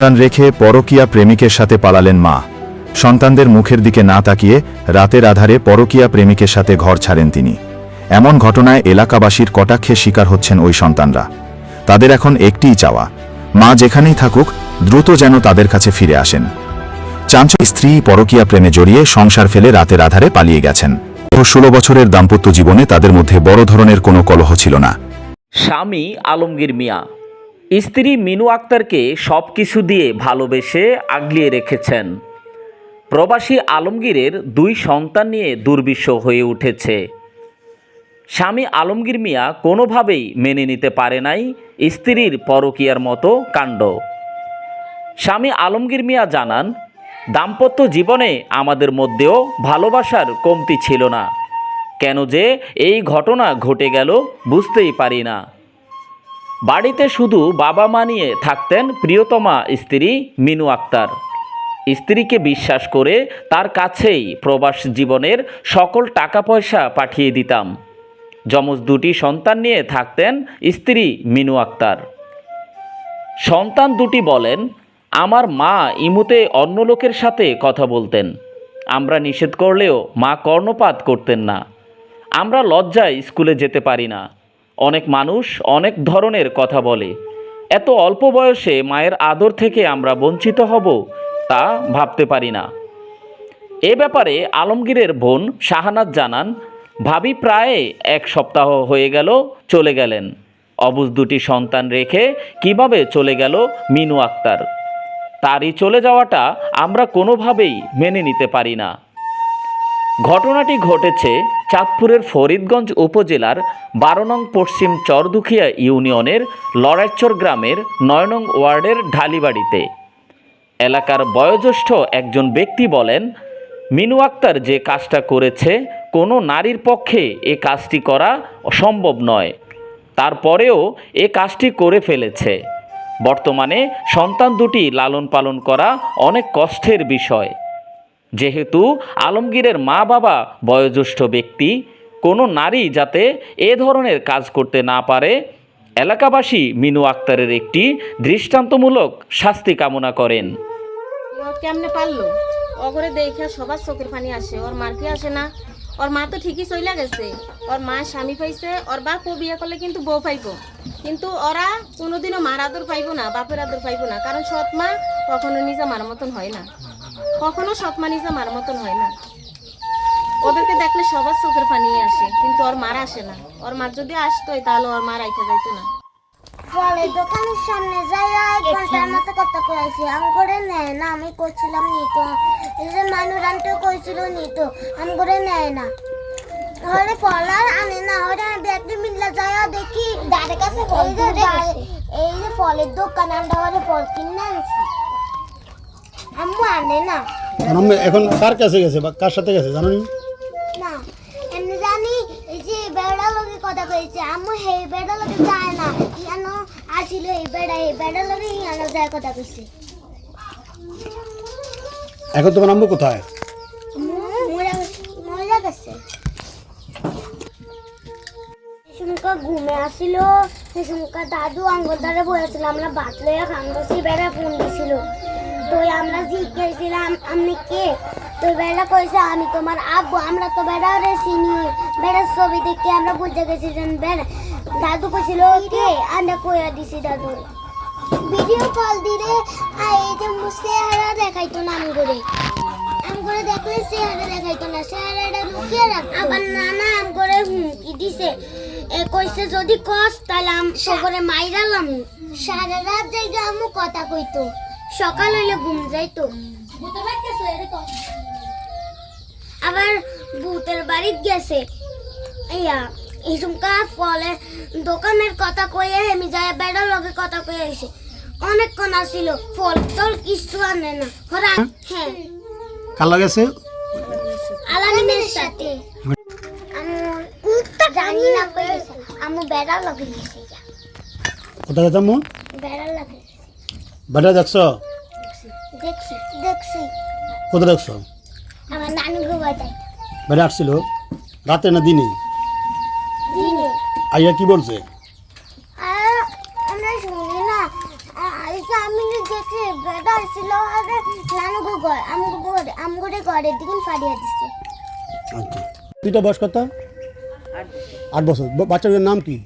সন্তান রেখে পরকীয়া প্রেমিকের সাথে পালালেন মা। সন্তানদের মুখের দিকে না তাকিয়ে রাতের আধারে পরকীয়া প্রেমিকের সাথে ঘর ছাড়েন তিনি। এমন ঘটনায় এলাকাবাসীর কটাক্ষের শিকার হচ্ছেন ওই সন্তানরা। তাদের এখন একটিই চাওয়া, মা যেখানেই থাকুক দ্রুত যেন তাদের কাছে ফিরে আসেন। চাঞ্চল্য, স্ত্রী পরকীয়া প্রেমে জড়িয়ে সংসার ফেলে রাতের আধারে পালিয়ে গেছেন। 16 বছরের দাম্পত্য জীবনে তাদের মধ্যে বড় ধরনের কোনো কলহ ছিল না। স্বামী আলমগীর মিয়া স্ত্রী মিনু আক্তারকে সব কিছু দিয়ে ভালোবেসে আগলিয়ে রেখেছেন। প্রবাসী আলমগীরের 2 সন্তান নিয়ে দুর্বিষহ হয়ে উঠেছে। স্বামী আলমগীর মিয়া কোনোভাবেই মেনে নিতে পারে নাই স্ত্রীর পরকীয়ার মতো কাণ্ড। স্বামী আলমগীর মিয়া জানান, দাম্পত্য জীবনে আমাদের মধ্যেও ভালোবাসার কমতি ছিল না। কেন যে এই ঘটনা ঘটে গেল বুঝতেই পারি না। বাড়িতে শুধু বাবা মা নিয়ে থাকতেন প্রিয়তমা স্ত্রী মিনু আক্তার। স্ত্রীকে বিশ্বাস করে তার কাছেই প্রবাস জীবনের সকল টাকা পয়সা পাঠিয়ে দিতাম। যমজ 2টি সন্তান নিয়ে থাকতেন স্ত্রী মিনু আক্তার। সন্তান 2টি বলেন, আমার মা ইমুতে অন্য লোকের সাথে কথা বলতেন। আমরা নিষেধ করলেও মা কর্ণপাত করতেন না। আমরা লজ্জায় স্কুলে যেতে পারি না। অনেক মানুষ অনেক ধরনের কথা বলে। এত অল্প বয়সে মায়ের আদর থেকে আমরা বঞ্চিত হব তা ভাবতে পারি না। এ ব্যাপারে আলমগীরের বোন শাহানাত জানান, ভাবি প্রায় 1 সপ্তাহ হয়ে গেল চলে গেলেন। অবুঝ 2টি সন্তান রেখে কিভাবে চলে গেল মিনু আক্তার। তারই চলে যাওয়াটা আমরা কোনোভাবেই মেনে নিতে পারি না। ঘটনাটি ঘটেছে চাঁদপুরের ফরিদগঞ্জ উপজেলার 12 নং পশ্চিম চরদুখিয়া ইউনিয়নের লড়াইচর গ্রামের 9 নং ওয়ার্ডের ঢালিবাড়িতে। এলাকার বয়োজ্যেষ্ঠ একজন ব্যক্তি বলেন, মিনু আক্তার যে কাজটা করেছে কোনো নারীর পক্ষে এ কাজটি করা অসম্ভব নয়। তারপরেও এ কাজটি করে ফেলেছে। বর্তমানে সন্তান 2টি লালন পালন করা অনেক কষ্টের বিষয়। যেহেতু আলমগীরের মা বাবা বয়োজ্যেষ্ঠ ব্যক্তি, কোনো নারী যাতে এ ধরনের কাজ করতে না পারে, এলাকাবাসী মিনু আক্তারের একটি দৃষ্টান্তমূলক শাস্তি কামনা করেন। কেমনে পারলো ওরে দেখে সবার চোখের পানি আসে, ওর মার কি আসে না? ওর মা তো ঠিকই চলে গেছে, ওর মা স্বামী পাইছে, ওর বাপ ও বিয়ে করলে কিন্তু বউ পাইবো, কিন্তু ওরা কোনোদিনও মার আদর পাইবো না, বাপের আদর পাইবো না। কারণ সৎ মা কখনো নিজে মার মতন হয় না, কখনো সৎ মা নিজে মার মতন হয় না। ওদেরকে দেখলে সবার চোখের পানি আসে, কিন্তু ওর মার আসে না। ওর মার যদি আসতোই তাহলে ওর মা রাইখা যাইতো না। ফলের দোকানের সামনে যাই 1 ঘন্টার মতো কথা কয়েছি, আমি করে নেয় না। আমি করছিলাম নিতো, এই যে মানুরানটা কইছিল নিতো, আমি করে নেয় না। হলে ফল আর আনে না, ওরা ব্যাগটি মিললে যায় দেখি দাঁড়ে কাছে এই যে ফলের দোকান, আমরা হলে ফল কিনে আনছি, আম্মু আনে না। এখন কার কাছে গেছে বা কার সাথে গেছে জানো না এমনি জানি, এই যে বেড়া লোকে কথা কইছে, আম্মু হে বেড়া লোকে যায় না, ইয়ানো আসিল এই বেড়া লোকে ইয়ানো যায় কথা কইছে। এখন তোমার আম্মু কোথায়? মরে গেছে। সেসমকা ঘুমে আসিল, সেসমকা দাদু আঙ্গুল ধরে বলেছিল, আমরা ভাত লইয়া খামছি, বেড়া ফোন দিছিল। তো আমরা জিজ্ঞেসছিলাম আপনি কে? তো বেড়া কইছে আমি তোমার আব্বু। আমরা তো বেড়া রে চিনি, বেড়ার ছবি দেখে আমরা বুঝে গেছি যে বেড়া। দাদু কইছিল কে, আমরা কইয়া দিছি দাদু। ভিডিও কল দিলে এই যে চেহারা দেখাইতো না, আম করে দেখলে চেহারা দেখাইতো না, চেহারাটা লুকিয়ে রাখ। আবার নানা আম করে হুমকি দিছে, কইছে যদি কস তাহলে আম সগরে মাইরালাম। সারা রাত জায়গা আমু কথা কইতো, সকাল হইলে ঘুম যাইতো। আবার ভূতের বাড়িতে গেছে, এইসবকা ফলে দোকানের কথা কয়ে আমি যাই বেড়ার লগে কথা কয়ে আইছে। অনেকক্ষণ আসিল, ফল টল কিছু আনে না। হ্যাঁ কার লাগেছে? আলামিনের সাথে। জানি না কইছে, আমু বেড়ার লগে গেছে। কোথায় গেছে আম্মু? বেড়ার লগে বেটা দেখছো? দেখছি। কোথায় দেখছো? আমার নানু বাড়িতে। বেটা আসছিল রাতে না দিনে? দিনে। আইয়া কি বলছে? আমরা শুনি না, আমি দেখছি বেটা আসছিল আর লানুগো ঘর আমগো ঘরের দিকে পাঠিয়ে দিচ্ছে। আচ্ছা তুইটা বয়স কত? 8 বছর। বাচ্চাটার নাম কি?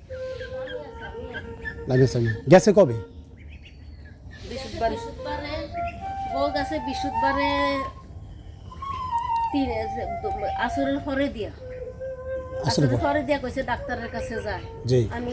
লামিয়া সামিয়া। গেছে কবে? বৃহস্পতিবারে বউ গেছে, বৃহস্পতিবারে আসরের পরে দিয়া আসলে পরে দিয়া কইছে ডাক্তারের কাছে যায়। জি আমি